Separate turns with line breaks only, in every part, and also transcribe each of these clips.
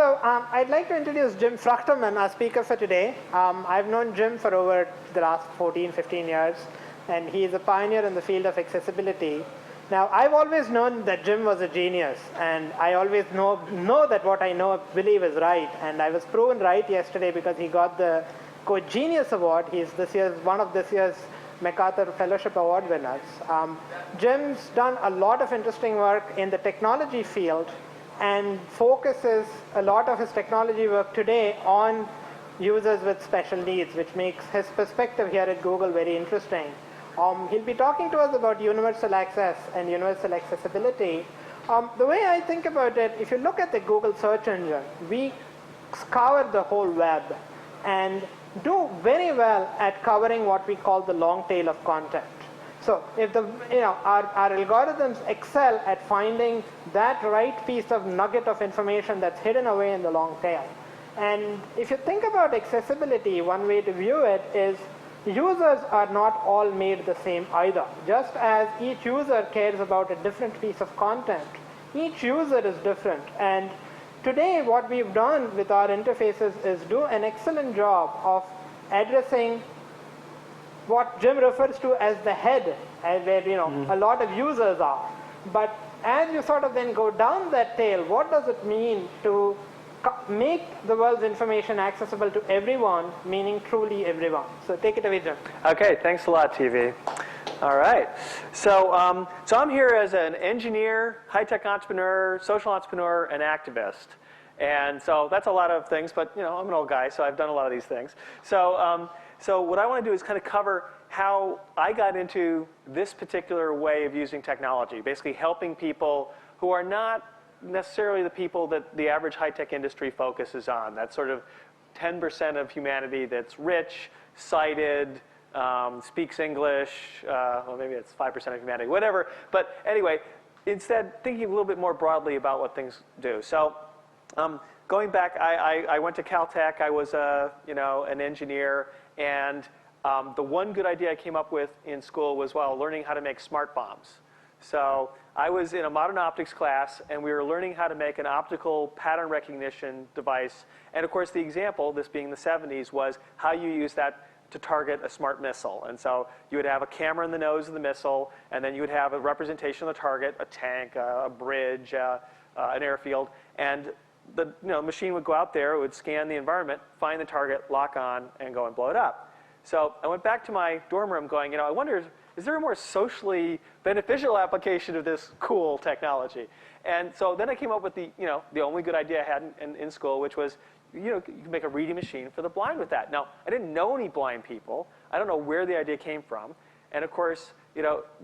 I'd like to introduce Jim Fruchterman, our speaker for today. I've known Jim for over the last 14, 15 years, and he is a pioneer in the field of accessibility. Now, I've always known that Jim was a genius, and I always know that what I believe is right, and I was proven right yesterday because he got the Code Genius Award. He's one of this year's MacArthur Fellowship Award winners. Jim's done a lot of interesting work in the technology field and focuses a lot of his technology work today on users with special needs, which makes his perspective here at Google very interesting. He'll be talking to us about universal access and universal accessibility. The way I think about it, if you look at the Google search engine, we scour the whole web and do very well at covering what we call the long tail of content. So if our algorithms excel at finding that right piece of nugget of information that's hidden away in the long tail. And if you think about accessibility, one way to view it is users are not all made the same either. Just as each user cares about a different piece of content, each user is different. And today what we've done with our interfaces is do an excellent job of addressing what Jim refers to as the head, where a lot of users are. But as you sort of then go down that tail, what does it mean to make the world's information accessible to everyone, meaning truly everyone? So take it away, Jim.
Okay, thanks a lot, TV. All right. So I'm here as an engineer, high-tech entrepreneur, social entrepreneur, and activist. And so that's a lot of things, but I'm an old guy, so I've done a lot of these things. So what I want to do is kind of cover how I got into this particular way of using technology, basically helping people who are not necessarily the people that the average high-tech industry focuses on. That's sort of 10% of humanity that's rich, sighted, speaks English, well, maybe it's 5% of humanity, whatever. But anyway, instead, thinking a little bit more broadly about what things do. So going back, I went to Caltech. I was an engineer, and the one good idea I came up with in school was learning how to make smart bombs. So I was in a modern optics class, and we were learning how to make an optical pattern recognition device. And of course, the example, this being the 70s, was how you use that to target a smart missile. And so you would have a camera in the nose of the missile, and then you would have a representation of the target, a tank, a bridge, an airfield, and the machine would go out there, it would scan the environment, find the target, lock on, and go and blow it up. So I went back to my dorm room going, I wonder, is there a more socially beneficial application of this cool technology? And so then I came up with the only good idea I had in school, which was, you can make a reading machine for the blind with that. Now, I didn't know any blind people. I don't know where the idea came from. And of course,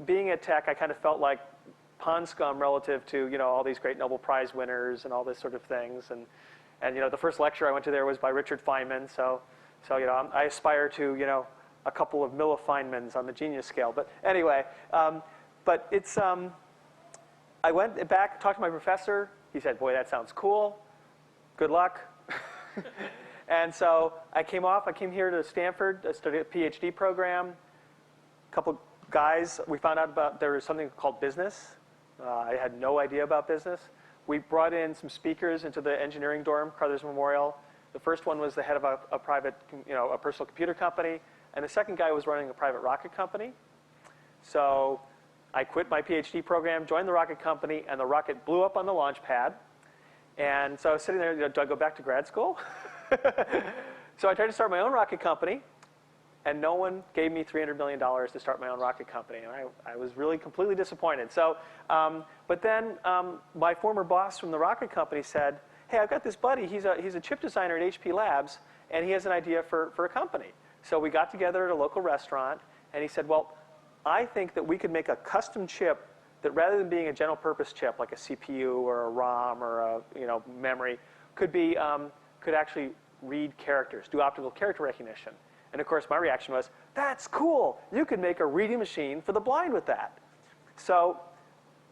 being at Tech, I kind of felt like pond scum relative to, all these great Nobel Prize winners and all this sort of things. And the first lecture I went to there was by Richard Feynman. So I aspire to, a couple of Milla Feynmans on the genius scale. But anyway, but it's, I went back, talked to my professor. He said, boy, that sounds cool. Good luck. And so I came here to Stanford, studied a PhD program. A couple guys, we found out about there was something called business. I had no idea about business. We brought in some speakers into the engineering dorm, Carruthers Memorial. The first one was the head of a private, a personal computer company. And the second guy was running a private rocket company. So I quit my PhD program, joined the rocket company, and the rocket blew up on the launch pad. And so I was sitting there, do I go back to grad school? So I tried to start my own rocket company, and no one gave me $300 million to start my own rocket company. And I was really completely disappointed. So, but then my former boss from the rocket company said, hey, I've got this buddy. He's a chip designer at HP Labs, and he has an idea for a company. So we got together at a local restaurant, and he said, well, I think that we could make a custom chip that rather than being a general purpose chip like a CPU or a ROM or a memory, could actually read characters, do optical character recognition. And of course, my reaction was, that's cool. You could make a reading machine for the blind with that. So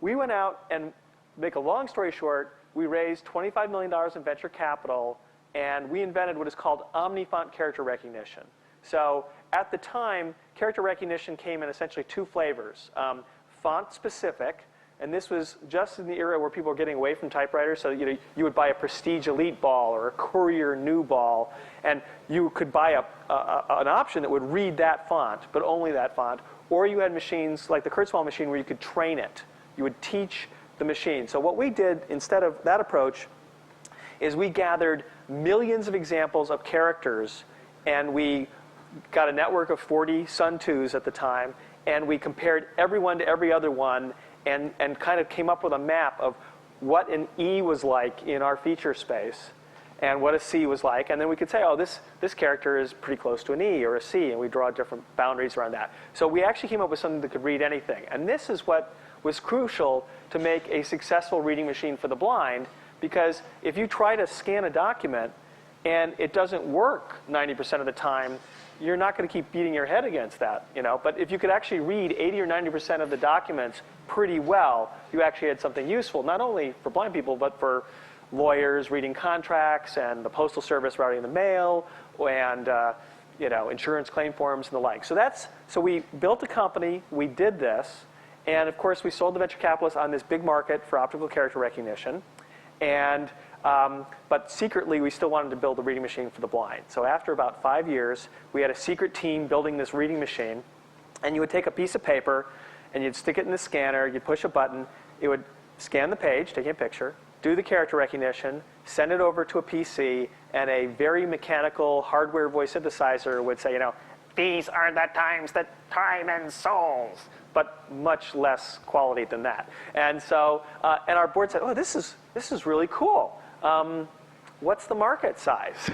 we went out and, make a long story short, we raised $25 million in venture capital, and we invented what is called OmniFont character recognition. So at the time, character recognition came in essentially two flavors. Font specific, And this was just in the era where people were getting away from typewriters. So you would buy a Prestige Elite ball or a Courier New ball, and you could buy an option that would read that font, but only that font. Or you had machines like the Kurzweil machine where you could train it. You would teach the machine. So what we did instead of that approach is we gathered millions of examples of characters, and we got a network of 40 Sun 2s at the time, and we compared every one to every other one and kind of came up with a map of what an E was like in our feature space and what a C was like. And then we could say, oh, this character is pretty close to an E or a C, and we draw different boundaries around that. So we actually came up with something that could read anything. And this is what was crucial to make a successful reading machine for the blind, because if you try to scan a document and it doesn't work 90% of the time, you're not going to keep beating your head against that, But if you could actually read 80 or 90% of the documents pretty well, you actually had something useful, not only for blind people, but for lawyers reading contracts and the Postal Service routing the mail and insurance claim forms and the like. So we built a company, we did this, and of course we sold the venture capitalists on this big market for optical character recognition. And but secretly, we still wanted to build a reading machine for the blind. So after about 5 years, we had a secret team building this reading machine. And you would take a piece of paper, and you'd stick it in the scanner. You'd push a button. It would scan the page, taking a picture, do the character recognition, send it over to a PC, and a very mechanical hardware voice synthesizer would say, these are the times that time and souls, but much less quality than that. And so, and our board said, oh, this is really cool. What's the market size?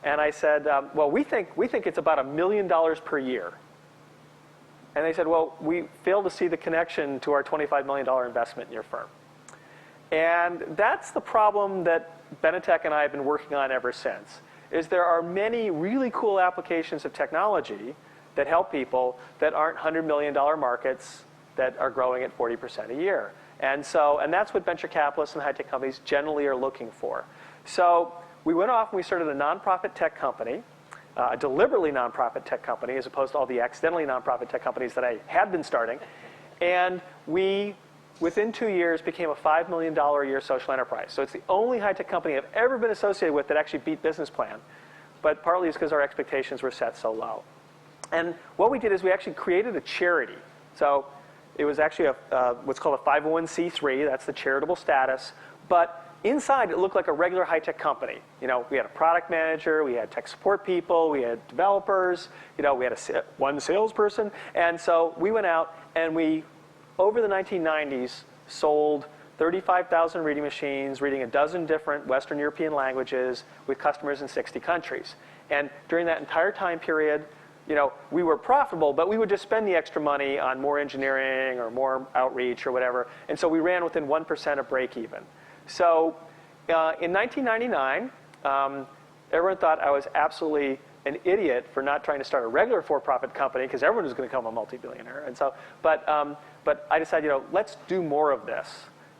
And I said, well, we think it's about $1 million per year. And they said, well, we fail to see the connection to our $25 million investment in your firm. And that's the problem that Benetech and I have been working on ever since, is there are many really cool applications of technology that help people that aren't $100 million markets that are growing at 40% a year. And that's what venture capitalists and high-tech companies generally are looking for. So we went off and we started a nonprofit tech company, a deliberately nonprofit tech company, as opposed to all the accidentally nonprofit tech companies that I had been starting. And we, within 2 years, became a $5 million a year social enterprise. So it's the only high-tech company I've ever been associated with that actually beat business plan. But partly it's because our expectations were set so low. And what we did is we actually created a charity. So it was actually what's called a 501c3. That's the charitable status. But inside, it looked like a regular high-tech company. We had a product manager. We had tech support people. We had developers. We had one salesperson. And so we went out and we, over the 1990s, sold 35,000 reading machines, reading a dozen different Western European languages with customers in 60 countries. And during that entire time period, we were profitable, but we would just spend the extra money on more engineering or more outreach or whatever. And so we ran within 1% of break even. So in 1999, everyone thought I was absolutely an idiot for not trying to start a regular for-profit company, because everyone was going to become a multi-billionaire. And so, but I decided, let's do more of this.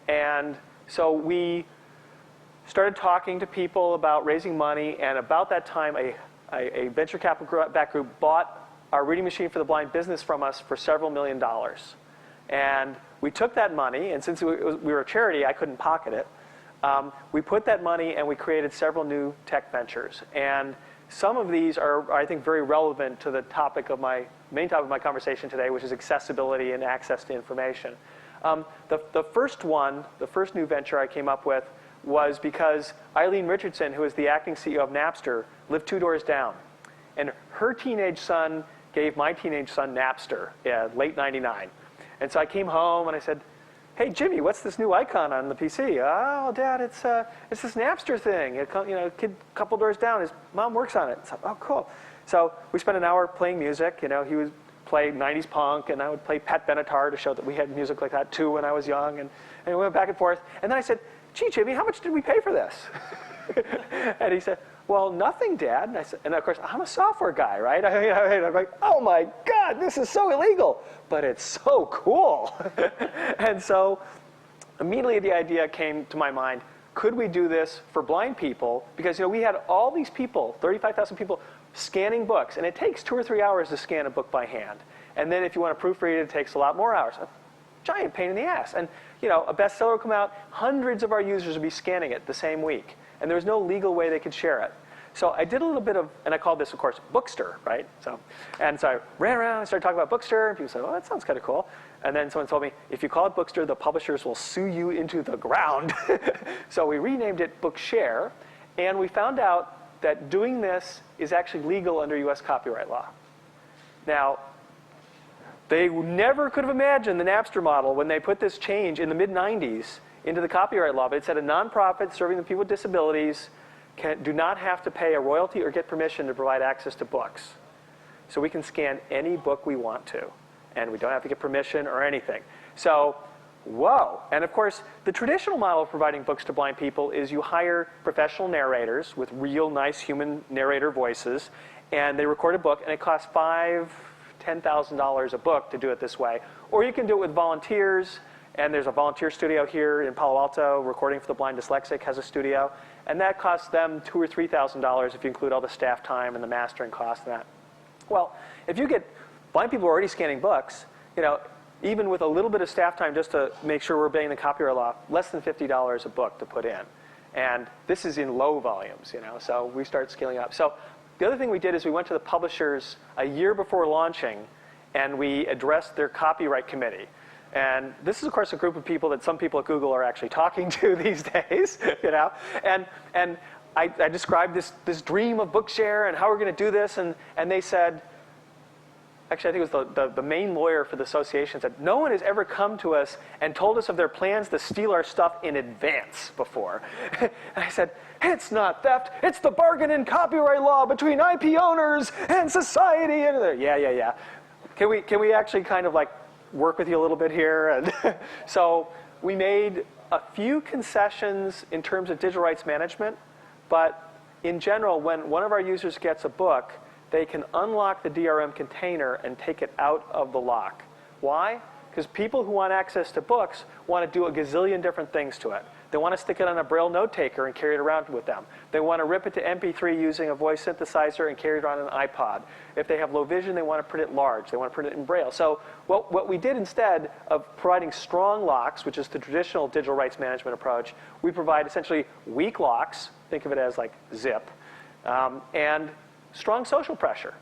And so we started talking to people about raising money, and about that time, a venture capital back group bought our reading machine for the blind business from us for several $1 million. And we took that money, and since we were a charity, I couldn't pocket it. We put that money and we created several new tech ventures. And some of these are, I think, very relevant to the main topic of my conversation today, which is accessibility and access to information. The first new venture I came up with was because Eileen Richardson, who is the acting CEO of Napster, lived 2 doors down. And her teenage son gave my teenage son Napster, late 99. And so I came home and I said, hey, Jimmy, what's this new icon on the PC? Oh, Dad, it's this Napster thing. A kid a couple doors down, his mom works on it. So, oh, cool. So we spent an hour playing music. He would play 90s punk, and I would play Pat Benatar to show that we had music like that too when I was young. And we went back and forth. And then I said, gee, Jimmy, how much did we pay for this? And he said, well, nothing, Dad. And I said, and of course, I'm a software guy, right? I'm like, oh my God, this is so illegal, but it's so cool. And so immediately the idea came to my mind, could we do this for blind people? Because we had all these people, 35,000 people, scanning books, and it takes 2 or 3 hours to scan a book by hand. And then if you want to proofread it, it takes a lot more hours. giant pain in the ass. And a bestseller would come out, hundreds of our users would be scanning it the same week. And there was no legal way they could share it. So I did a little bit of, and I called this, of course, Bookster, right? So I ran around and started talking about Bookster, and people said, oh, that sounds kind of cool. And then someone told me, if you call it Bookster, the publishers will sue you into the ground. So we renamed it Bookshare, and we found out that doing this is actually legal under US copyright law. Now, they never could have imagined the Napster model when they put this change in the mid-90s into the copyright law, but it said a nonprofit serving the people with disabilities do not have to pay a royalty or get permission to provide access to books. So we can scan any book we want to, and we don't have to get permission or anything. So, whoa. And of course, the traditional model of providing books to blind people is you hire professional narrators with real nice human narrator voices, and they record a book, and it costs $5,000, $10,000 a book to do it this way. Or you can do it with volunteers, and there's a volunteer studio here in Palo Alto. Recording for the Blind Dyslexic has a studio. And that costs them $2,000 or $3,000 if you include all the staff time and the mastering cost and that. Well, if you get blind people already scanning books, even with a little bit of staff time just to make sure we're obeying the copyright law, less than $50 a book to put in. And this is in low volumes, so we start scaling up. So the other thing we did is we went to the publishers a year before launching, and we addressed their copyright committee. And this is, of course, a group of people that some people at Google are actually talking to these days, And I described this dream of Bookshare and how we're going to do this, and they said, actually, I think it was the main lawyer for the association said, no one has ever come to us and told us of their plans to steal our stuff in advance before. And I said, it's not theft, it's the bargain in copyright law between IP owners and society. And yeah. Can we actually kind of like work with you a little bit here? And so we made a few concessions in terms of digital rights management, but in general, when one of our users gets a book, they can unlock the DRM container and take it out of the lock. Why? Because people who want access to books want to do a gazillion different things to it. They want to stick it on a Braille note taker and carry it around with them. They want to rip it to MP3 using a voice synthesizer and carry it on an iPod. If they have low vision, they want to print it large. They want to print it in Braille. So what we did instead of providing strong locks, which is the traditional digital rights management approach, we provide essentially weak locks. Think of it as like zip. And strong social pressure.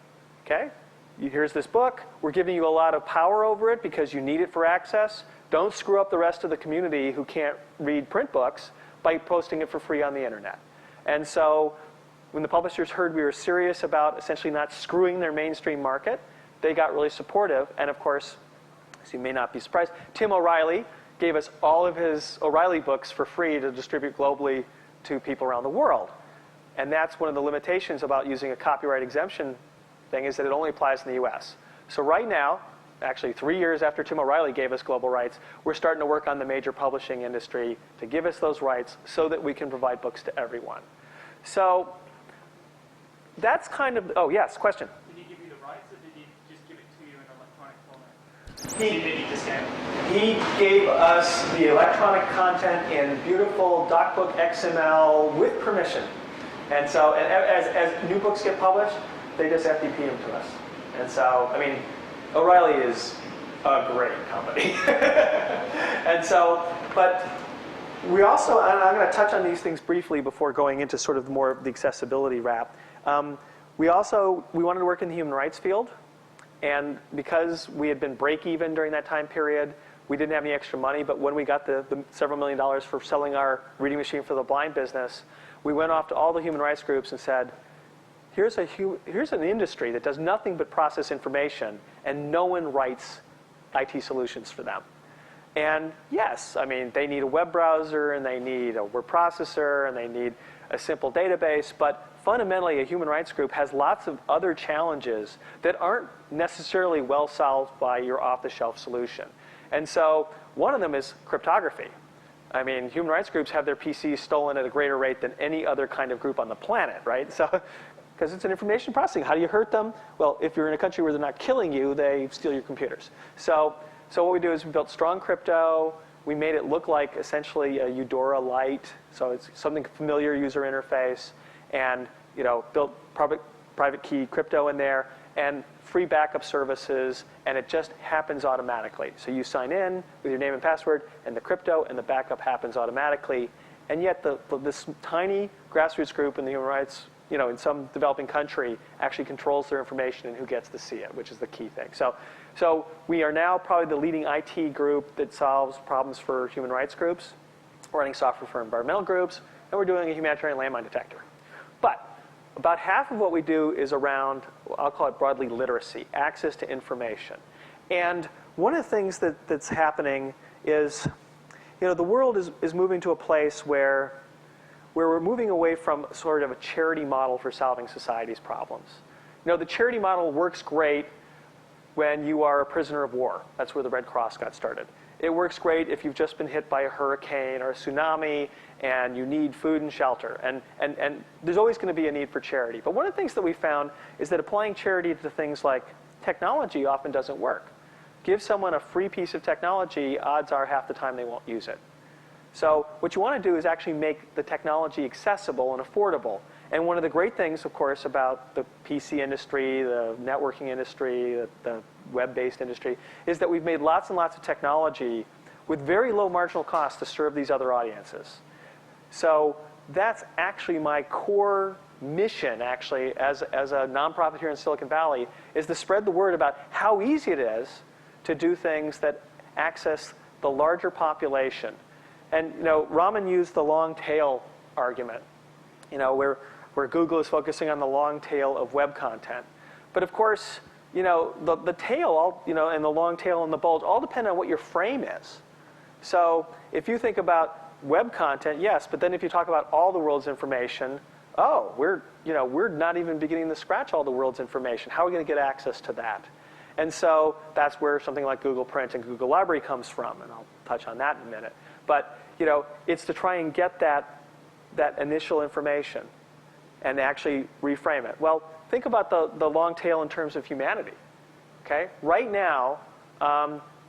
Okay? Here's this book. We're giving you a lot of power over it because you need it for access. Don't screw up the rest of the community who can't read print books by posting it for free on the internet. And so when the publishers heard we were serious about essentially not screwing their mainstream market, they got really supportive. And of course, as you may not be surprised, Tim O'Reilly gave us all of his O'Reilly books for free to distribute globally to people around the world. And that's one of the limitations about using a copyright exemption thing, is that it only applies in the US. So right now, actually 3 years after Tim O'Reilly gave us global rights, we're starting to work on the major publishing industry to give us those rights so that we can provide books to everyone. So that's kind of, oh yes, question?
Did he give you the rights, or did he just give it to you in electronic format?
He gave us the electronic content in beautiful DocBook XML with permission. And so, and as new books get published, they just FTP them to us. And so, I mean, O'Reilly is a great company. And so, but we also, and I'm going to touch on these things briefly before going into sort of more of the accessibility wrap. We wanted to work in the human rights field. And because we had been break even during that time period, we didn't have any extra money. But when we got the several $1 million for selling our reading machine for the blind business, we went off to all the human rights groups and said, here's an industry that does nothing but process information, and no one writes IT solutions for them. And yes, I mean, they need a web browser, and they need a word processor, and they need a simple database, but fundamentally, a human rights group has lots of other challenges that aren't necessarily well solved by your off-the-shelf solution. And so one of them is cryptography. I mean, human rights groups have their PCs stolen at a greater rate than any other kind of group on the planet, right? So, because it's an information processing. How do you hurt them? Well, if you're in a country where they're not killing you, they steal your computers. So what we do is we built strong crypto. We made it look like essentially a Eudora Lite, so it's something familiar user interface, and built private key crypto in there. and free backup services, and it just happens automatically. So you sign in with your name and password, and the crypto and the backup happens automatically. And yet this tiny grassroots group in the human rights, in some developing country actually controls their information and who gets to see it, which is the key thing. So we are now probably the leading IT group that solves problems for human rights groups. We're running software for environmental groups, and we're doing a humanitarian landmine detector. But about half of what we do is around, I'll call it broadly literacy, access to information. And one of the things that's happening is, the world is moving to a place where we're moving away from sort of a charity model for solving society's problems. The charity model works great when you are a prisoner of war. That's where the Red Cross got started. It works great if you've just been hit by a hurricane or a tsunami and you need food and shelter. And there's always going to be a need for charity. But one of the things that we found is that applying charity to things like technology often doesn't work. Give someone a free piece of technology, odds are half the time they won't use it. So what you want to do is actually make the technology accessible and affordable. And one of the great things, of course, about the PC industry, the networking industry, the web-based industry, is that we've made lots and lots of technology with very low marginal cost to serve these other audiences. So that's actually my core mission, actually, as a nonprofit here in Silicon Valley, is to spread the word about how easy it is to do things that access the larger population. And Raman used the long tail argument, where Google is focusing on the long tail of web content. But of course, the tail, and the long tail and the bulge all depend on what your frame is. So if you think about web content, yes, but then if you talk about all the world's information, we're not even beginning to scratch all the world's information. How are we going to get access to that? And so that's where something like Google Print and Google Library comes from, and I'll touch on that in a minute. But it's to try and get that initial information and actually reframe it. Well, think about the long tail in terms of humanity. Okay? Right now,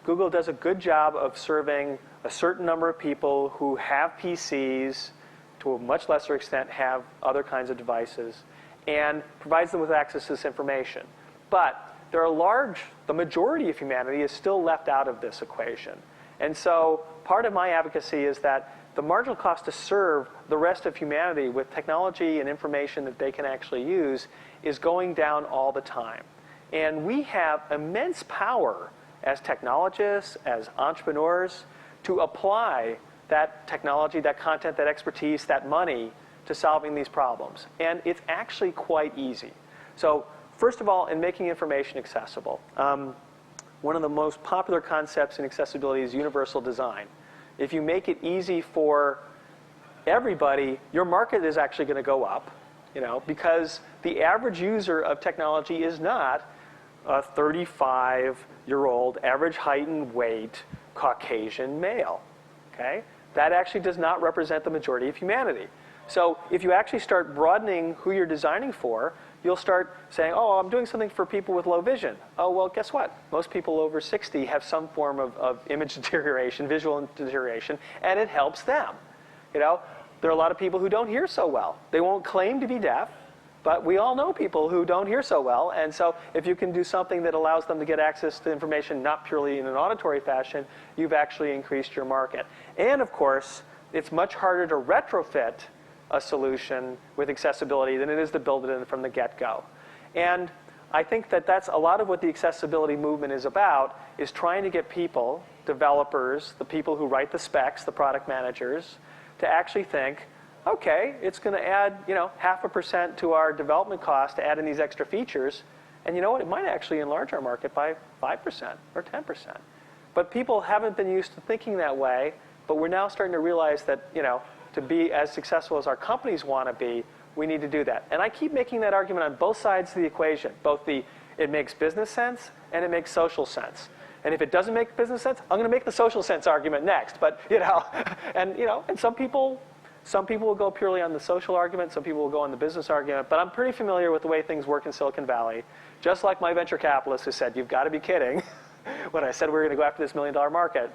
Google does a good job of serving a certain number of people who have PCs, to a much lesser extent have other kinds of devices, and provides them with access to this information. But the majority of humanity is still left out of this equation. And so part of my advocacy is that the marginal cost to serve the rest of humanity with technology and information that they can actually use is going down all the time. And we have immense power as technologists, as entrepreneurs, to apply that technology, that content, that expertise, that money to solving these problems. And it's actually quite easy. So first of all, in making information accessible, one of the most popular concepts in accessibility is universal design. If you make it easy for everybody, your market is actually going to go up, because the average user of technology is not a 35-year-old, average height and weight, Caucasian male. Okay? That actually does not represent the majority of humanity. So if you actually start broadening who you're designing for, you'll start saying, I'm doing something for people with low vision. Oh, well, guess what? Most people over 60 have some form of image deterioration, visual deterioration, and it helps them. There are a lot of people who don't hear so well. They won't claim to be deaf, but we all know people who don't hear so well. And so if you can do something that allows them to get access to information not purely in an auditory fashion, you've actually increased your market. And of course, it's much harder to retrofit a solution with accessibility than it is to build it in from the get-go. And I think that that's a lot of what the accessibility movement is about, is trying to get people, developers, the people who write the specs, the product managers, to actually think, okay, it's going to add 0.5% to our development cost to add in these extra features. And you know what? It might actually enlarge our market by 5% or 10%. But people haven't been used to thinking that way, but we're now starting to realize that, to be as successful as our companies want to be, we need to do that. And I keep making that argument on both sides of the equation. Both it makes business sense and it makes social sense. And if it doesn't make business sense, I'm going to make the social sense argument next. But and some people will go purely on the social argument. Some people will go on the business argument. But I'm pretty familiar with the way things work in Silicon Valley. Just like my venture capitalist who said, "You've got to be kidding," when I said we were going to go after this $1 million market.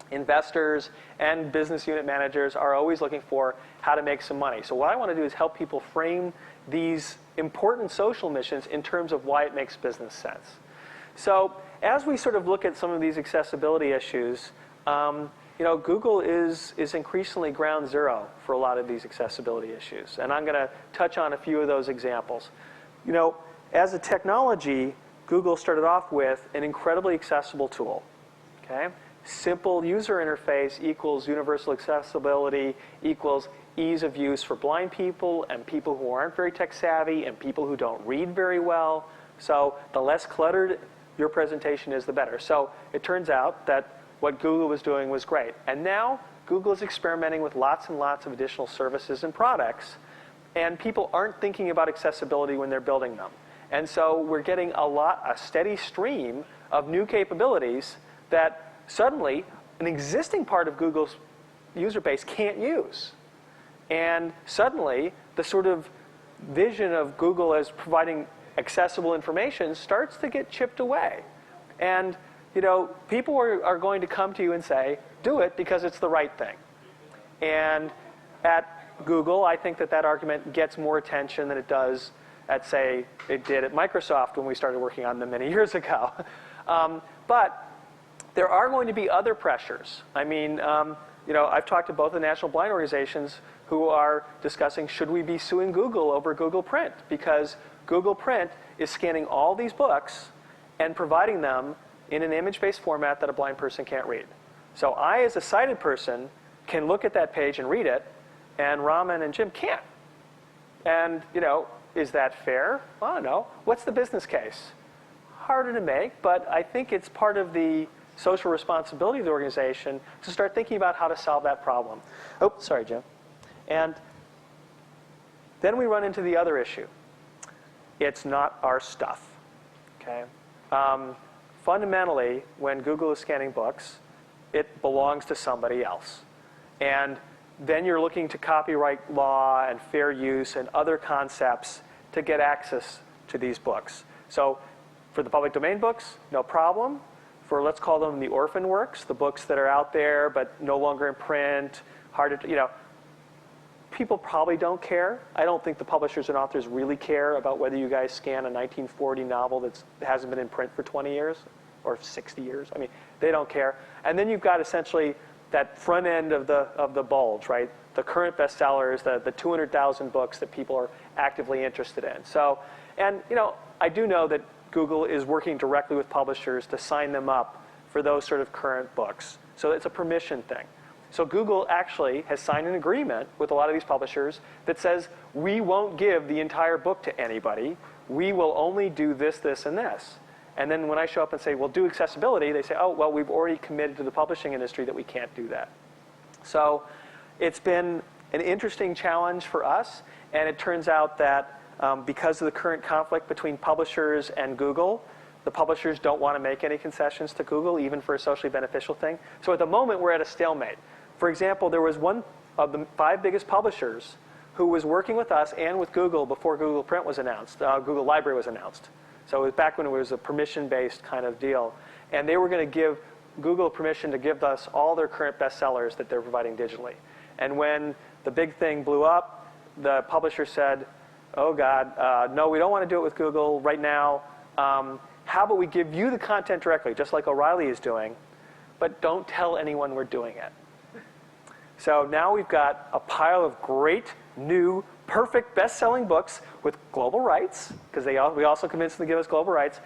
Investors and business unit managers are always looking for how to make some money. So what I want to do is help people frame these important social missions in terms of why it makes business sense. So as we sort of look at some of these accessibility issues, Google is increasingly ground zero for a lot of these accessibility issues. And I'm going to touch on a few of those examples. As a technology, Google started off with an incredibly accessible tool. Okay? Simple user interface equals universal accessibility equals ease of use for blind people and people who aren't very tech savvy and people who don't read very well. So the less cluttered your presentation is, the better. So it turns out that what Google was doing was great. And now Google is experimenting with lots and lots of additional services and products. And people aren't thinking about accessibility when they're building them. And so we're getting a steady stream of new capabilities that suddenly an existing part of Google's user base can't use. And suddenly the sort of vision of Google as providing accessible information starts to get chipped away. And people are going to come to you and say, do it because it's the right thing. And at Google, I think that argument gets more attention than it does at, say, it did at Microsoft when we started working on them many years ago. But there are going to be other pressures. I mean, I've talked to both the national blind organizations who are discussing, should we be suing Google over Google Print? Because Google Print is scanning all these books and providing them in an image-based format that a blind person can't read. So I, as a sighted person, can look at that page and read it, and Raman and Jim can't. And, is that fair? I don't know. What's the business case? Harder to make, but I think it's part of the social responsibility of the organization to start thinking about how to solve that problem. Oh, sorry, Jim. And then we run into the other issue. It's not our stuff. Okay? Fundamentally, when Google is scanning books, it belongs to somebody else. And then you're looking to copyright law and fair use and other concepts to get access to these books. So for the public domain books, no problem. For, let's call them the orphan works, the books that are out there but no longer in print, hard to, people probably don't care. I don't think the publishers and authors really care about whether you guys scan a 1940 novel that hasn't been in print for 20 years or 60 years. I mean, they don't care. And then you've got essentially that front end of the bulge, right? The current bestsellers, the 200,000 books that people are actively interested in. So, and I do know that Google is working directly with publishers to sign them up for those sort of current books. So it's a permission thing. So Google actually has signed an agreement with a lot of these publishers that says, we won't give the entire book to anybody. We will only do this, this, and this. And then when I show up and say, well, do accessibility, they say, oh, well, we've already committed to the publishing industry that we can't do that. So it's been an interesting challenge for us. And it turns out that because of the current conflict between publishers and Google, the publishers don't want to make any concessions to Google, even for a socially beneficial thing. So at the moment, we're at a stalemate. For example, there was one of the 5 biggest publishers who was working with us and with Google before Google Print was announced, Google Library was announced. So it was back when it was a permission-based kind of deal. And they were going to give Google permission to give us all their current bestsellers that they're providing digitally. And when the big thing blew up, the publisher said, oh, God, no, we don't want to do it with Google right now. How about we give you the content directly, just like O'Reilly is doing, but don't tell anyone we're doing it. So now we've got a pile of great, new, perfect, best-selling books with global rights, because we also convinced them to give us global rights,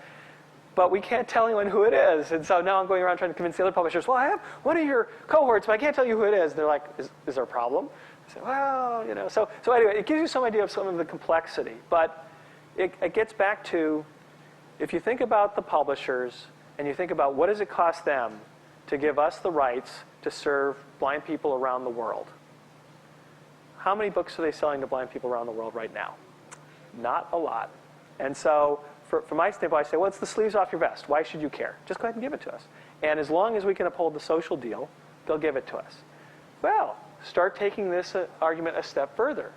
but we can't tell anyone who it is. And so now I'm going around trying to convince the other publishers, well, I have one of your cohorts, but I can't tell you who it is. And they're like, is there a problem? I say, well, So anyway, it gives you some idea of some of the complexity. But it gets back to, if you think about the publishers and you think about what does it cost them to give us the rights to serve blind people around the world, how many books are they selling to blind people around the world right now? Not a lot. And so from my standpoint, I say, well, it's the sleeves off your vest. Why should you care? Just go ahead and give it to us. And as long as we can uphold the social deal, they'll give it to us. Well, start taking this argument a step further.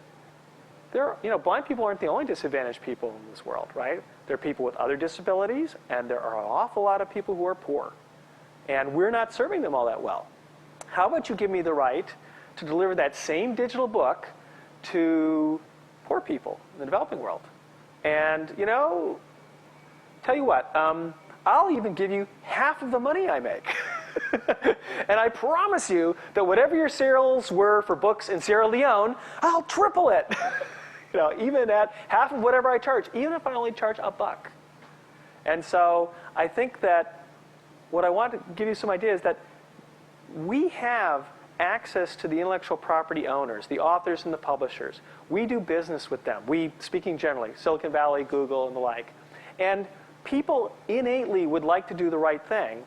Blind people aren't the only disadvantaged people in this world, right? There are people with other disabilities, and there are an awful lot of people who are poor. And we're not serving them all that well. How about you give me the right to deliver that same digital book to poor people in the developing world. And, you know, tell you what, I'll even give you half of the money I make. And I promise you that whatever your sales were for books in Sierra Leone, I'll triple it. You know, even at half of whatever I charge, even if I only charge $1. And so I think that what I want to give you some ideas that we have access to the intellectual property owners, the authors and the publishers. We do business with them. We, speaking generally, Silicon Valley, Google, and the like. And people innately would like to do the right thing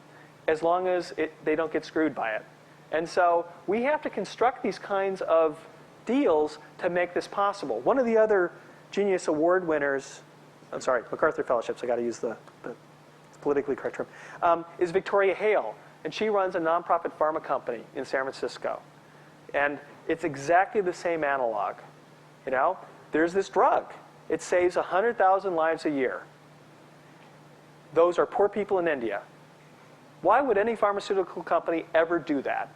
as long as they don't get screwed by it. And so we have to construct these kinds of deals to make this possible. One of the other Genius Award winners, I'm sorry, MacArthur Fellowships, I got to use the politically correct term, is Victoria Hale. And she runs a nonprofit pharma company in San Francisco. And it's exactly the same analog. You know, there's this drug. It saves 100,000 lives a year. Those are poor people in India. Why would any pharmaceutical company ever do that?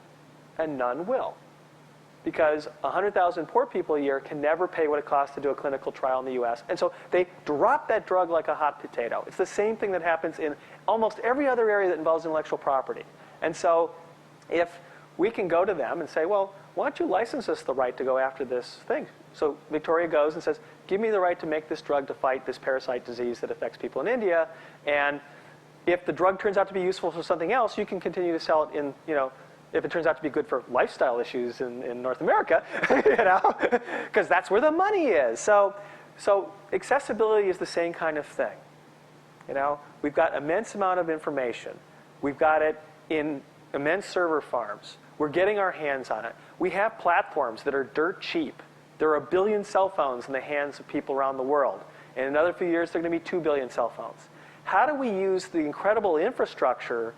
And none will. Because 100,000 poor people a year can never pay what it costs to do a clinical trial in the US. And so they drop that drug like a hot potato. It's the same thing that happens in almost every other area that involves intellectual property. And so if we can go to them and say, well, why don't you license us the right to go after this thing? So Victoria goes and says, give me the right to make this drug to fight this parasite disease that affects people in India. And if the drug turns out to be useful for something else, you can continue to sell it in, you know, if it turns out to be good for lifestyle issues in North America, you know, because that's where the money is. So accessibility is the same kind of thing. You know, we've got immense amount of information. We've got it in immense server farms. We're getting our hands on it. We have platforms that are dirt cheap. There are 1 billion cell phones in the hands of people around the world. In another few years, there are going to be 2 billion cell phones. How do we use the incredible infrastructure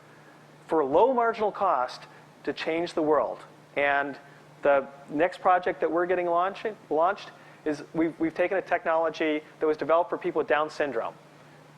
for low marginal cost to change the world? And the next project that we're getting launched is we've taken a technology that was developed for people with Down syndrome.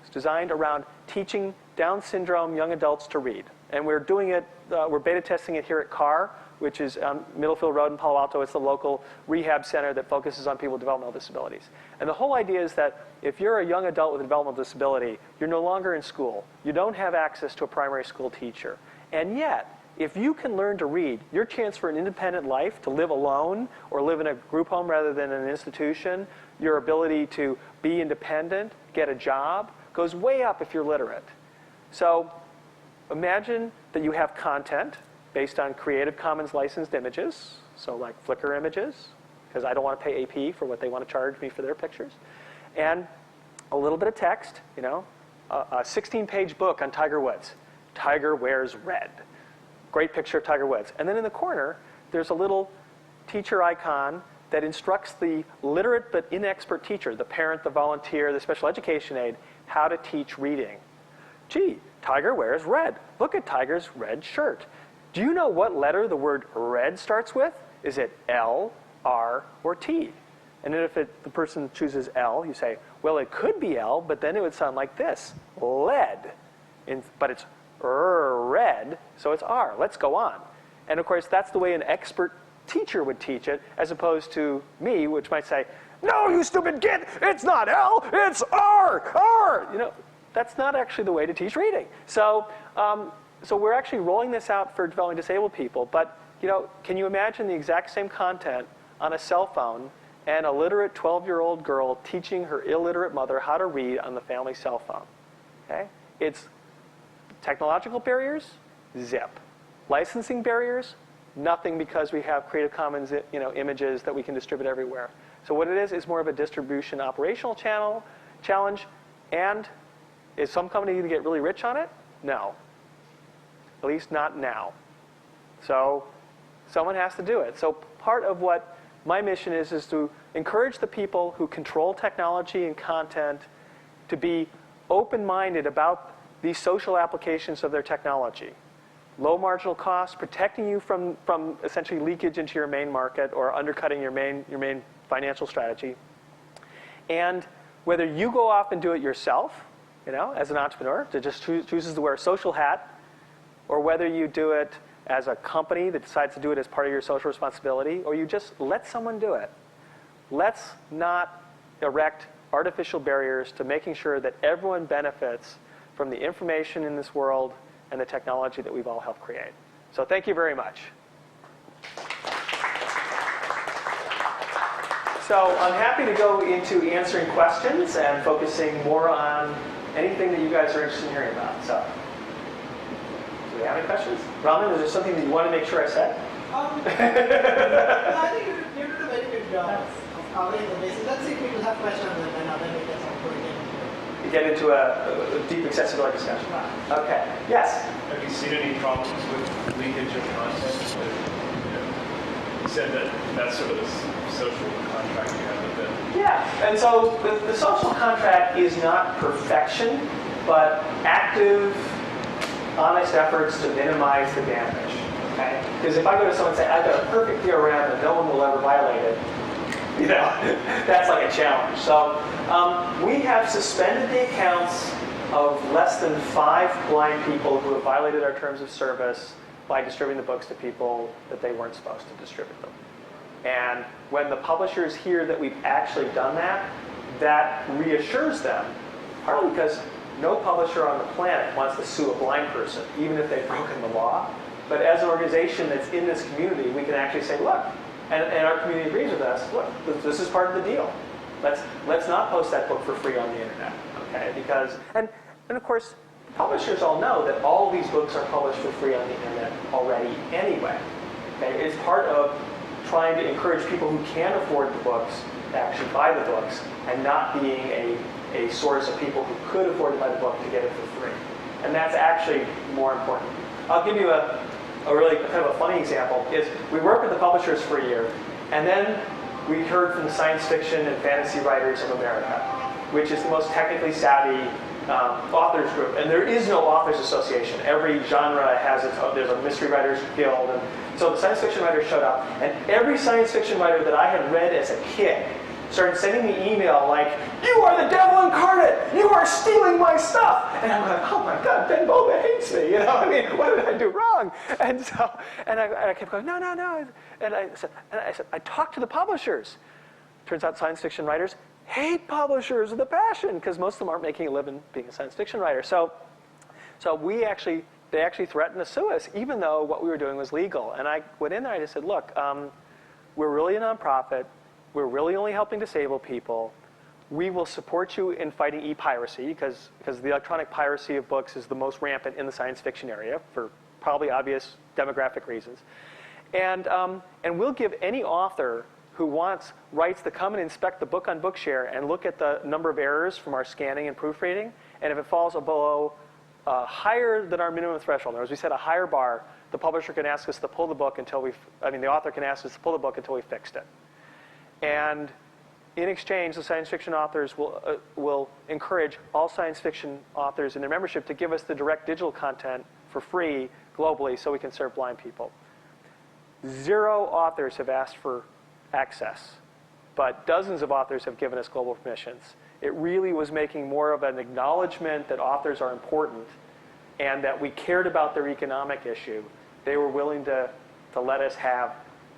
It's designed around teaching Down syndrome young adults to read. And we're doing it, we're beta testing it here at CAR, which is on Middlefield Road in Palo Alto. It's the local rehab center that focuses on people with developmental disabilities. And the whole idea is that if you're a young adult with a developmental disability, you're no longer in school. You don't have access to a primary school teacher. And yet, if you can learn to read, your chance for an independent life, to live alone or live in a group home rather than an institution, your ability to be independent, get a job, goes way up if you're literate. So imagine that you have content based on Creative Commons licensed images, so like Flickr images, because I don't want to pay AP for what they want to charge me for their pictures, and a little bit of text, you know, a 16-page book on Tiger Woods. Tiger wears red. Great picture of Tiger Woods. And then in the corner, there's a little teacher icon that instructs the literate but inexpert teacher, the parent, the volunteer, the special education aide, how to teach reading. Gee, Tiger wears red. Look at Tiger's red shirt. Do you know what letter the word red starts with? Is it L, R, or T? And then if the person chooses L, you say, well, it could be L, but then it would sound like this, lead. But it's red, so it's R. Let's go on. And of course, that's the way an expert teacher would teach it, as opposed to me, which might say, no, you stupid kid, it's not L, it's R, R. You know, that's not actually the way to teach reading. So we're actually rolling this out for developing disabled people. But you know, can you imagine the exact same content on a cell phone and a literate 12-year-old girl teaching her illiterate mother how to read on the family cell phone? Okay, it's technological barriers, zip. Licensing barriers, nothing, because we have Creative Commons, you know, images that we can distribute everywhere. So what it is more of a distribution operational challenge. And is some company going to get really rich on it? No. At least not now. So someone has to do it. So part of what my mission is to encourage the people who control technology and content to be open-minded about these social applications of their technology. Low marginal cost, protecting you from essentially leakage into your main market or undercutting your main financial strategy. And whether you go off and do it yourself, you know, as an entrepreneur, that just chooses to wear a social hat, or whether you do it as a company that decides to do it as part of your social responsibility, or you just let someone do it. let's not erect artificial barriers to making sure that everyone benefits from the information in this world and the technology that we've all helped create. So thank you very much. So I'm happy to go into answering questions and focusing more on anything that you guys are interested in hearing about. So, do we have any questions? Raman, is there something that you want to make sure I said?
I think you did a very good job of covering the basis. Let's see if people have questions and then we can start going in.
You get into a deep accessibility discussion. Okay. Yes?
Have you seen any problems with leakage of content? You said that that's sort of the social contract you have with them.
Yeah. And so the social contract is not perfection, but active, honest efforts to minimize the damage. Okay? Because if I go to someone and say, I've got a perfect theorem and no one will ever violate it, you know, that's like a challenge. So we have suspended the accounts of less than 5 blind people who have violated our terms of service by distributing the books to people that they weren't supposed to distribute them. And when the publishers hear that we've actually done that, that reassures them, partly because no publisher on the planet wants to sue a blind person, even if they've broken the law. But as an organization that's in this community, we can actually say, look, and our community agrees with us, look, this is part of the deal. Let's not post that book for free on the internet, okay? Because, and of course, publishers all know that all these books are published for free on the internet already anyway. Okay? It's part of trying to encourage people who can afford the books to actually buy the books and not being a source of people who could afford to buy the book to get it for free. And that's actually more important. I'll give you a really kind of a funny example is we worked with the publishers for a year, and then we heard from the Science Fiction and Fantasy Writers of America, which is the most technically savvy authors group. And there is no authors association. Every genre has its own. There's a mystery writers guild. And so the science fiction writers showed up, and every science fiction writer that I had read as a kid started sending me email like, you are the devil incarnate! You are stealing my stuff! And I'm like, oh my God, Ben Boba hates me, you know? I mean, what did I do wrong? And so, and I kept going, no. And I said, I talked to the publishers. Turns out science fiction writers hate publishers with a passion, because most of them aren't making a living being a science fiction writer. So they actually threatened to sue us, even though what we were doing was legal. And I went in there and I just said, look, we're really a nonprofit. We're really only helping disabled people. We will support you in fighting e-piracy, because the electronic piracy of books is the most rampant in the science fiction area for probably obvious demographic reasons. And we'll give any author who wants rights to come and inspect the book on Bookshare and look at the number of errors from our scanning and proofreading. And if it falls below higher than our minimum threshold, or as we said, a higher bar, the publisher can ask us to pull the book until the author can ask us to pull the book until we fixed it. And in exchange, the science fiction authors will encourage all science fiction authors in their membership to give us the direct digital content for free globally so we can serve blind people. 0 authors have asked for access, but dozens of authors have given us global permissions. It really was making more of an acknowledgement that authors are important and that we cared about their economic issue. They were willing to let us have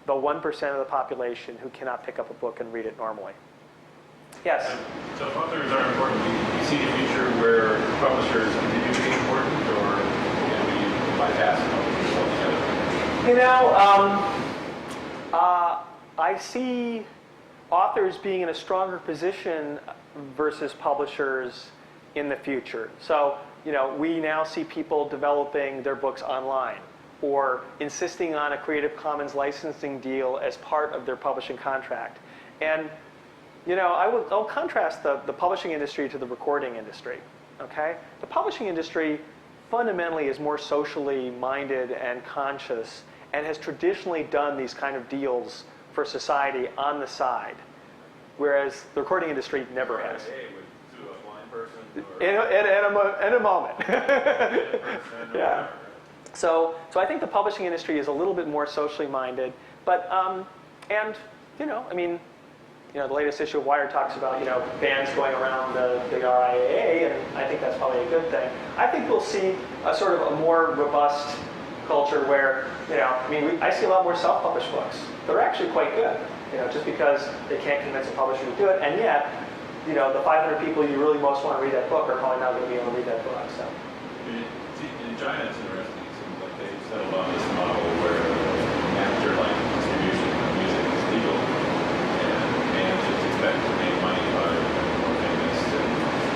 the 1% of the population who cannot pick up a book and read it normally. Yes?
So if authors are important, do you see a future where publishers continue to be important, or we bypass publishers altogether?
You know, I see authors being in a stronger position versus publishers in the future. So, you know, we now see people developing their books online, or insisting on a Creative Commons licensing deal as part of their publishing contract. And, you know, I'll contrast the publishing industry to the recording industry, okay? The publishing industry fundamentally is more socially minded and conscious and has traditionally done these kind of deals for society on the side, whereas the recording industry never has.
To a blind person?
In a moment. Yeah. So I think the publishing industry is a little bit more socially minded, but and you know, I mean, you know, the latest issue of Wired talks about, you know, bans going around the RIAA, and I think that's probably a good thing. I think we'll see a sort of a more robust culture where, you know, I mean, I see a lot more self-published books. They're actually quite good. just because they can't convince a publisher to do it, and yet, the 500 people you really most want to read that book are probably not going to be able to read that book. So.
In China, it's interesting. It seems like they've settled on this model where master-like distribution of music is legal, and bands just expect to make money by becoming more famous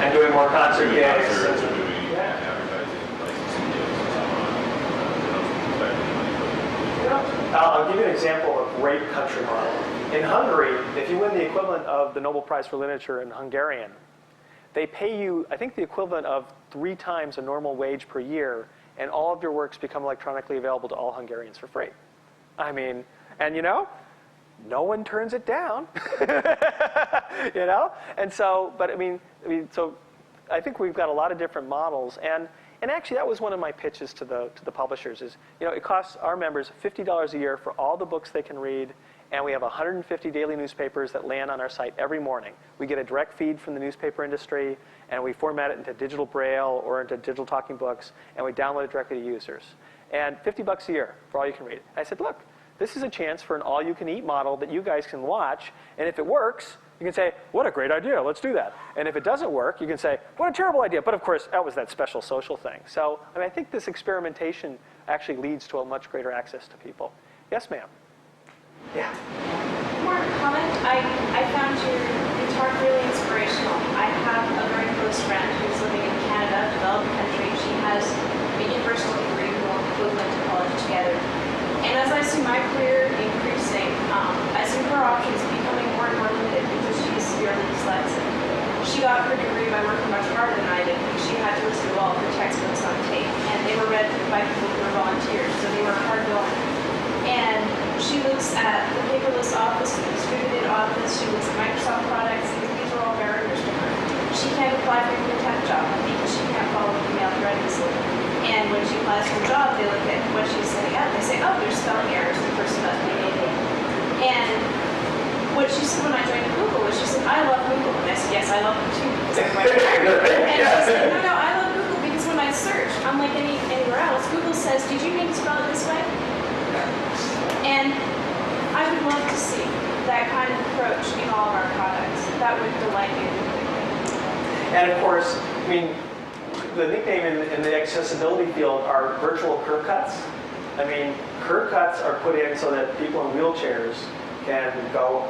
and doing more concert
doing
gigs.
concerts or doing advertising, licensing deals, and so on. They don't expect any money for it.
I'll give you an example of a great country model. In Hungary, if you win the equivalent of the Nobel Prize for Literature in Hungarian, they pay you, I think, the equivalent of 3 times a normal wage per year, and all of your works become electronically available to all Hungarians for free. I mean, and no one turns it down, And so, but so I think we've got a lot of different models, and actually that was one of my pitches to the publishers is, it costs our members $50 a year for all the books they can read, and we have 150 daily newspapers that land on our site every morning. We get a direct feed from the newspaper industry, and we format it into digital braille or into digital talking books, and we download it directly to users. And $50 a year for all you can read. I said, look, this is a chance for an all-you-can-eat model that you guys can watch, and if it works, you can say, what a great idea, let's do that. And if it doesn't work, you can say, what a terrible idea. But of course, that was that special social thing. So I think this experimentation actually leads to a much greater access to people. Yes, ma'am. Yeah.
More comment. I found your talk really inspirational. I have a very close friend who's living in Canada, developed country. She has a university degree who went to college together. And as I see my career increasing, I see her options becoming more and more limited because she is severely dyslexic. She got her degree by working much harder than I did because she had to listen to all of her textbooks on tape. And they were read by people who were volunteers, so they were hard going. And she looks at the paperless office, the distributed office, she looks at Microsoft products, and these are all barriers to her. She can't apply for a tech job because she can't follow the email thread easily. And when she applies for a job, they look at what she's setting up, they say, oh, there's spelling errors, the person must be ADD. And what she said when I joined Google was, she said, I love Google. And I said, yes, I love them too, because I'm quite tired. And she said, no, I love Google because when I search, unlike anywhere else, Google says, did you mean to spell it this way? And I would love to see that kind of approach in all of our products. That would delight me.
And of course, the nickname in the accessibility field are virtual curb cuts. Curb cuts are put in so that people in wheelchairs can go,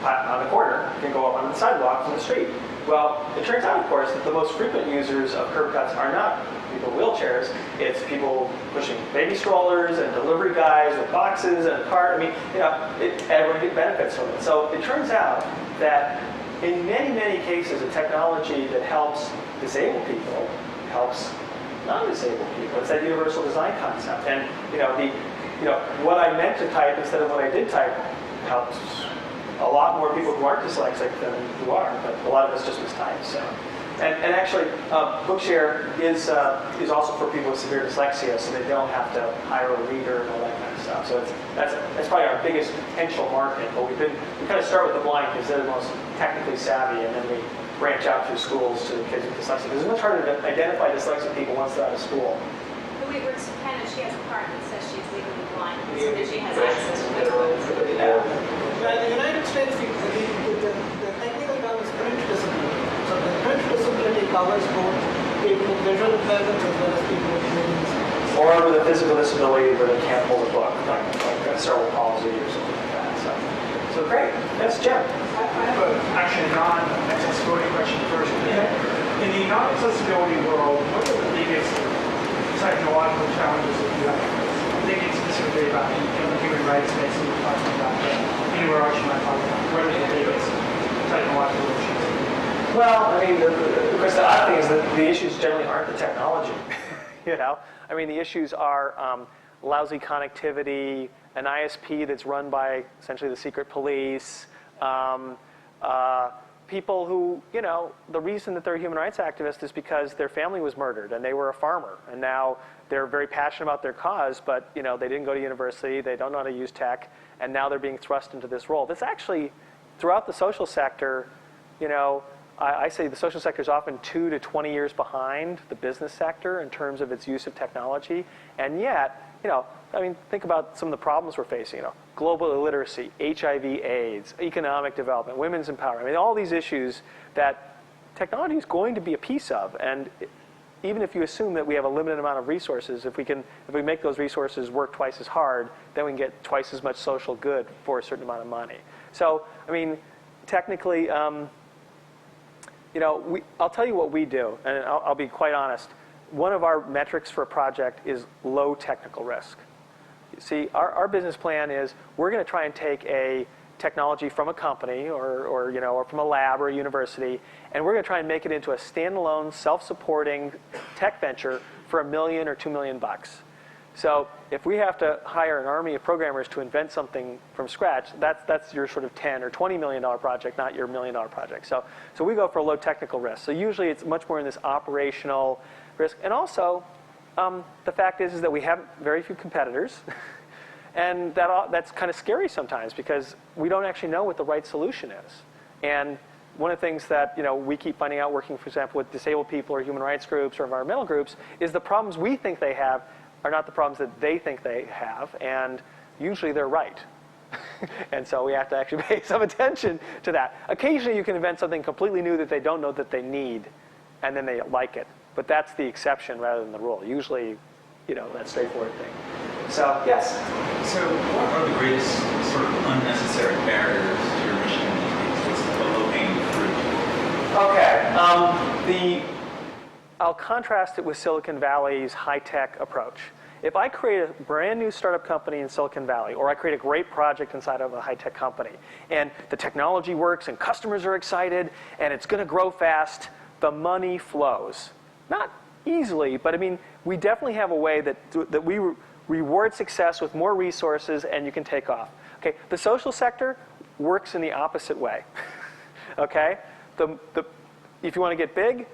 on the corner, can go up on the sidewalk from the street. Well, it turns out, of course, that the most frequent users of curb cuts are not people in wheelchairs. It's people pushing baby strollers and delivery guys with boxes and a cart. Everyone benefits from it. So it turns out that in many, many cases, a technology that helps disabled people helps non-disabled people. It's that universal design concept. And what I meant to type instead of what I did type helps a lot more people who aren't dyslexic than who are, but a lot of us just mistype. So, and actually, Bookshare is also for people with severe dyslexia, so they don't have to hire a reader and all that kind of stuff. So that's probably our biggest potential market. But we kind of start with the blind because they're the most technically savvy, and then we branch out through schools to the kids with dyslexia. Because it's much harder to identify dyslexic people once they're out of school.
The way it works in Canada, she has a card that says she's legally blind, so that she has access to those books.
Well, in the United States, the technical term is print disability. So the print disability covers both people with visual impairments as well as people with hearing disabilities.
Or with a physical disability where they can't hold a book, like cerebral palsy or something like that. So great. Yes, Jim.
I have actually a non-accessibility question first. In the non-accessibility world, what are the biggest technological challenges that you have? I'm thinking specifically about the human rights space that you're talking about, but anywhere else you might talk about. What are the biggest technological issues?
Well, of course, the odd thing is that the issues generally aren't the technology. The issues are lousy connectivity, an ISP that's run by essentially the secret police, people who, the reason that they're a human rights activists is because their family was murdered and they were a farmer, and now they're very passionate about their cause, but they didn't go to university, they don't know how to use tech, and now they're being thrust into this role. That's actually, throughout the social sector, I say the social sector is often 2 to 20 years behind the business sector in terms of its use of technology. And yet, I mean, think about some of the problems we're facing. Global illiteracy, HIV/AIDS, economic development, women's empowerment. I mean, all these issues that technology is going to be a piece of. And even if you assume that we have a limited amount of resources, if we make those resources work twice as hard, then we can get twice as much social good for a certain amount of money. So, I mean, technically, I'll tell you what we do, and I'll be quite honest. One of our metrics for a project is low technical risk. See, our business plan is we're going to try and take a technology from a company or from a lab or a university, and we're going to try and make it into a standalone, self-supporting tech venture for $1 million or $2 million bucks. So if we have to hire an army of programmers to invent something from scratch, that's your sort of $10 or $20 million project, not your $1 million project. So we go for low technical risk. So usually it's much more in this operational risk. And also, the fact is that we have very few competitors. And that's kind of scary sometimes because we don't actually know what the right solution is. And one of the things that we keep finding out working, for example, with disabled people or human rights groups or environmental groups is the problems we think they have are not the problems that they think they have. And usually they're right. And so we have to actually pay some attention to that. Occasionally you can invent something completely new that they don't know that they need, and then they like it. But that's the exception rather than the rule. Usually, that straightforward thing. So, yes?
So what are the greatest sort of unnecessary barriers to your mission these days? What's the low-hanging fruit?
Okay. I'll contrast it with Silicon Valley's high-tech approach. If I create a brand new startup company in Silicon Valley, or I create a great project inside of a high-tech company, and the technology works, and customers are excited, and it's going to grow fast, the money flows. Not easily, but I mean, we definitely have a way that we reward success with more resources, and you can take off. Okay, the social sector works in the opposite way. Okay, if you want to get big,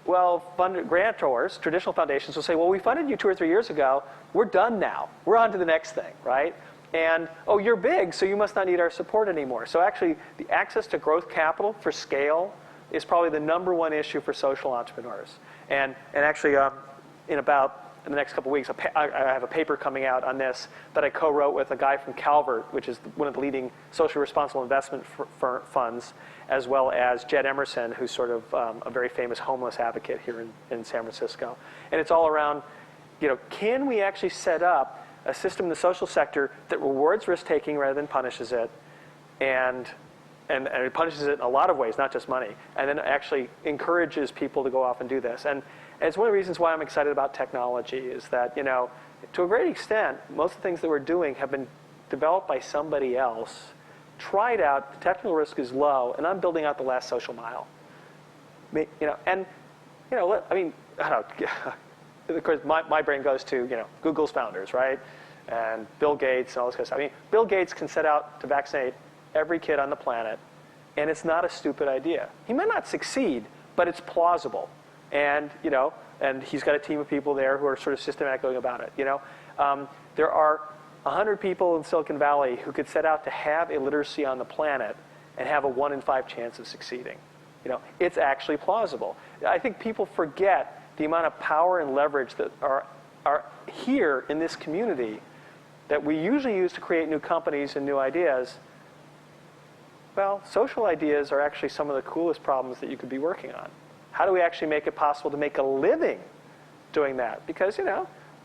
well, grantors, traditional foundations will say, well, we funded you 2 or 3 years ago. We're done now. We're on to the next thing, right? And, oh, you're big, so you must not need our support anymore. So actually, the access to growth capital for scale is probably the #1 issue for social entrepreneurs. And actually, in the next couple of weeks, I have a paper coming out on this that I co-wrote with a guy from Calvert, which is one of the leading socially responsible investment funds, as well as Jed Emerson, who's sort of a very famous homeless advocate here in San Francisco. And it's all around, can we actually set up a system in the social sector that rewards risk-taking rather than punishes it, and it punishes it in a lot of ways, not just money, and then actually encourages people to go off and do this. And it's one of the reasons why I'm excited about technology is that, to a great extent, most of the things that we're doing have been developed by somebody else, tried out, the technical risk is low, and I'm building out the last social mile. I don't know, of course, my brain goes to, Google's founders, right? And Bill Gates and all this kind of stuff. I mean, Bill Gates can set out to vaccinate every kid on the planet, and it's not a stupid idea. He might not succeed, but it's plausible. And, and he's got a team of people there who are sort of systematically about it, There are 100 people in Silicon Valley who could set out to have illiteracy on the planet and have a 1 in 5 chance of succeeding. It's actually plausible. I think people forget the amount of power and leverage that are here in this community that we usually use to create new companies and new ideas. Well, social ideas are actually some of the coolest problems that you could be working on. How do we actually make it possible to make a living doing that? Because,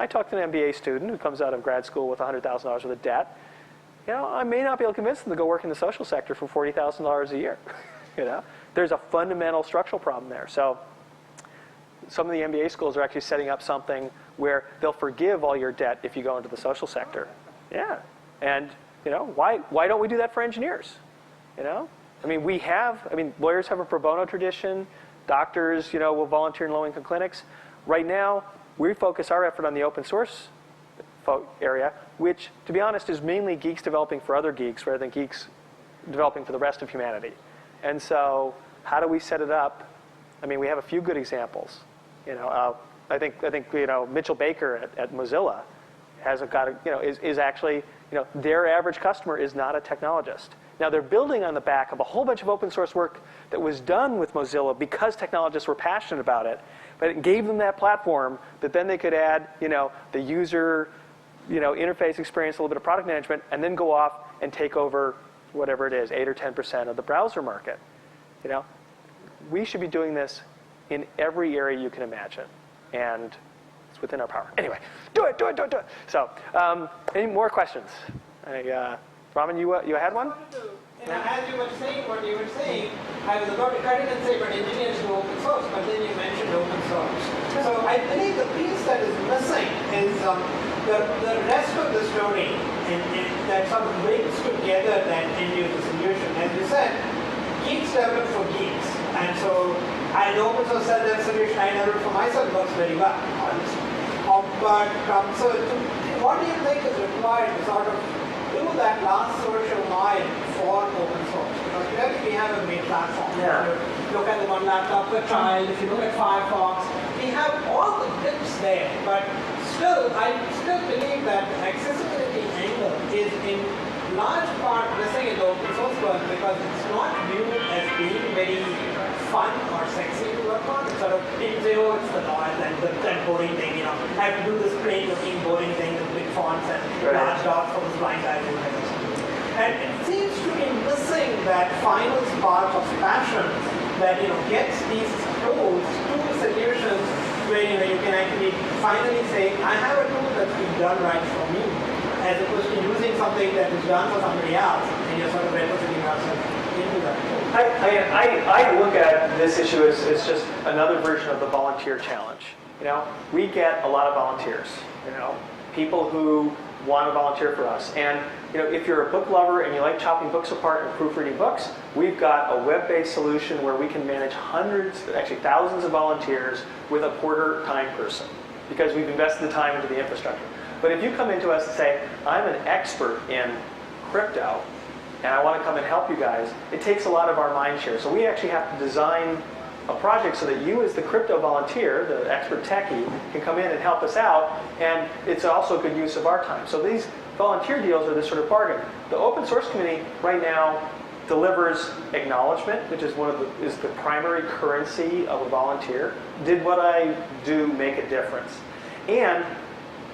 I talked to an MBA student who comes out of grad school with $100,000 worth of debt. I may not be able to convince them to go work in the social sector for $40,000 a year. There's a fundamental structural problem there. So some of the MBA schools are actually setting up something where they'll forgive all your debt if you go into the social sector. Yeah. And, why don't we do that for engineers? Lawyers have a pro bono tradition. Doctors, will volunteer in low-income clinics. Right now, we focus our effort on the open source area, which, to be honest, is mainly geeks developing for other geeks rather than geeks developing for the rest of humanity. And so, how do we set it up? We have a few good examples. I think Mitchell Baker at Mozilla has is actually, their average customer is not a technologist. Now they're building on the back of a whole bunch of open source work that was done with Mozilla because technologists were passionate about it. But it gave them that platform that then they could add, the user, interface experience, a little bit of product management, and then go off and take over whatever it is, 8 or 10% of the browser market. We should be doing this in every area you can imagine, and it's within our power. Anyway, do it. So, any more questions? Raman, you had one?
As you were saying what you were saying, I was about to cut in and say, but engineers do open source, but then you mentioned open source. So I believe the piece that is missing is the rest of the story that sort of brings together that end-user solution. As you said, geeks develop for geeks. And so I know open source said that solution I developed for myself works very well, honestly. So what do you think is required to sort of do that last social mile for open source? Because clearly we have a great platform.
Yeah.
Look at the one laptop per child. If you look at Firefox, we have all the tips there. But still, I still believe that the accessibility angle is in large part missing in the open source world because it's not viewed as being very fun or sexy to work on. It's sort of, people say, oh, it's the noise and the boring thing, I have to do this plain looking boring thing with big fonts and large dots for the blind guys. And it seems to be missing that final spark of passion that gets these tools to solutions where you can actually finally say, I have a tool that's been done right for me, as opposed to using something that was done for somebody else and you're sort of representing yourself into that tool.
I look at this issue as just another version of the volunteer challenge. We get a lot of volunteers. People who want to volunteer for us. And if you're a book lover and you like chopping books apart and proofreading books, we've got a web-based solution where we can manage hundreds, actually thousands of volunteers with a quarter-time person because we've invested the time into the infrastructure. But if you come into us and say, I'm an expert in crypto, and I want to come and help you guys, it takes a lot of our mind share. So we actually have to design a project so that you as the crypto volunteer, the expert techie, can come in and help us out, and it's also a good use of our time. So these volunteer deals are this sort of bargain. The open source community right now delivers acknowledgement, which is the primary currency of a volunteer. Did what I do make a difference? And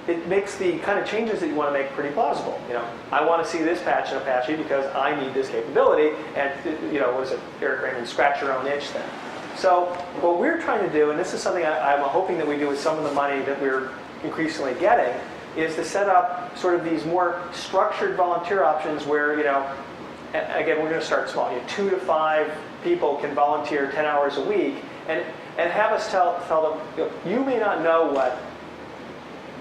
it makes the kind of changes that you want to make pretty plausible. I want to see this patch in Apache because I need this capability, and what is it, Eric Raymond, scratch your own itch then. So what we're trying to do, and this is something I'm hoping that we do with some of the money that we're increasingly getting, is to set up sort of these more structured volunteer options where, again, we're going to start small. 2 to 5 people can volunteer 10 hours a week, and have us tell them, you may not know what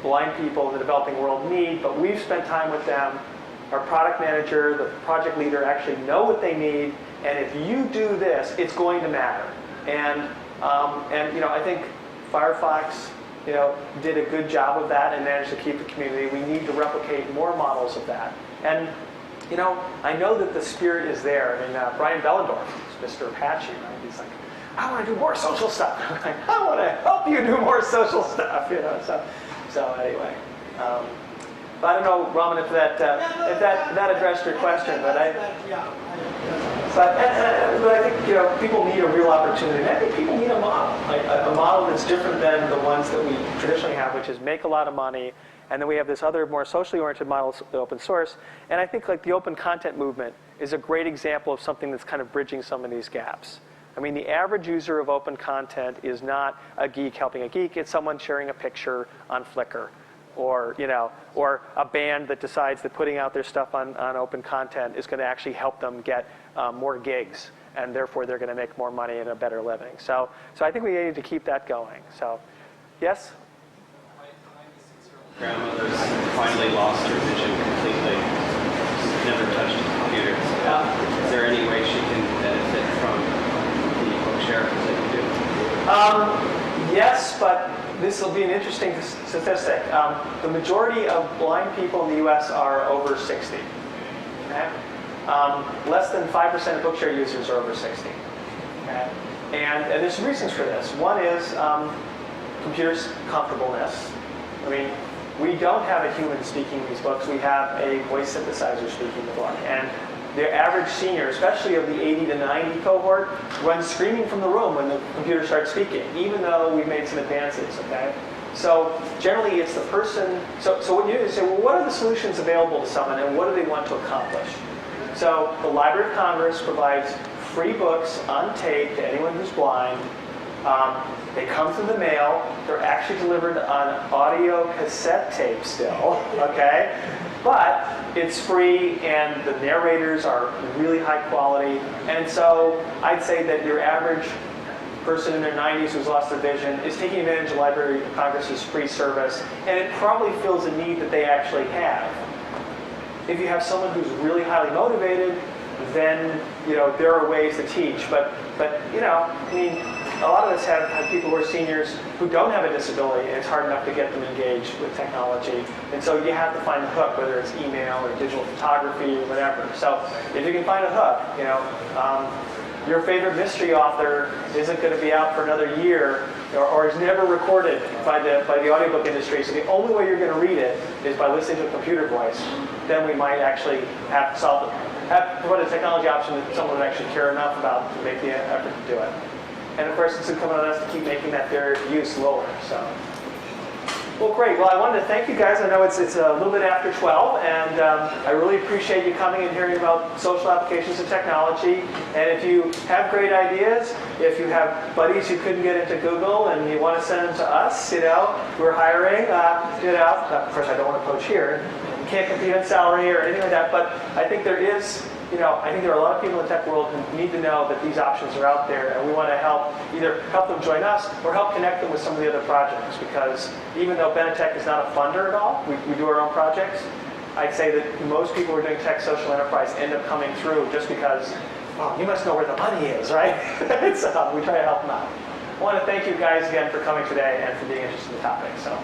blind people in the developing world need, but we've spent time with them. Our product manager, the project leader actually know what they need, and if you do this, it's going to matter. And I think Firefox, did a good job of that and managed to keep the community. We need to replicate more models of that. And I know that the spirit is there. I mean, Brian Bellendorf, Mr. Apache, right? He's like, I want to do more social stuff. I'm like, I want to help you do more social stuff. So anyway, but I don't know, Raman, if that addressed your question, but I think people need a real opportunity. And I think people need a model, a model that's different than the ones that we traditionally have, which is make a lot of money, and then we have this other more socially oriented model, open source. And I think the open content movement is a great example of something that's kind of bridging some of these gaps. I mean, the average user of open content is not a geek helping a geek. It's someone sharing a picture on Flickr, or a band that decides that putting out their stuff on open content is going to actually help them get more gigs, and therefore they're going to make more money and a better living. So I think we need to keep that going. So, yes?
My 96-year-old grandmother's finally lost her vision completely. She's never touched a computer. Is there any way she can benefit from the Bookshare that you do?
Yes, but this will be an interesting statistic. The majority of blind people in the U.S. are over 60. Okay? Less than 5% of Bookshare users are over 60. Okay? And there's some reasons for this. One is computers' comfortableness. I mean, we don't have a human speaking these books. We have a voice synthesizer speaking the book. And the average senior, especially of the 80 to 90 cohort, runs screaming from the room when the computer starts speaking, even though we've made some advances, okay? So generally it's the person, so what you do is say, well, what are the solutions available to someone and what do they want to accomplish? So the Library of Congress provides free books on tape to anyone who's blind. They come through the mail. They're actually delivered on audio cassette tape still, okay? But it's free and the narrators are really high quality. And so I'd say that your average person in their 90s who's lost their vision is taking advantage of Library of Congress's free service, and it probably fills a need that they actually have. If you have someone who's really highly motivated, then there are ways to teach. But I mean, a lot of us have people who are seniors who don't have a disability, and it's hard enough to get them engaged with technology. And so you have to find the hook, whether it's email or digital photography or whatever. So if you can find a hook, your favorite mystery author isn't going to be out for another year, or is never recorded by the audiobook industry. So the only way you're going to read it is by listening to a computer voice. Then we might actually have put a technology option that someone would actually care enough about to make the effort to do it. And of course, it's incumbent on us to keep making that barrier to use lower. So, well, great. Well, I wanted to thank you guys. I know it's a little bit after 12, and I really appreciate you coming and hearing about social applications of technology. And if you have great ideas, if you have buddies who couldn't get into Google and you want to send them to us, we're hiring. Of course, I don't want to poach here. You can't compete on salary or anything like that. But I think there is. I think there are a lot of people in the tech world who need to know that these options are out there, and we want to either help them join us or help connect them with some of the other projects, because even though Benetech is not a funder at all, we do our own projects, I'd say that most people who are doing tech social enterprise end up coming through just because, you must know where the money is, right? So we try to help them out. I want to thank you guys again for coming today and for being interested in the topic. So.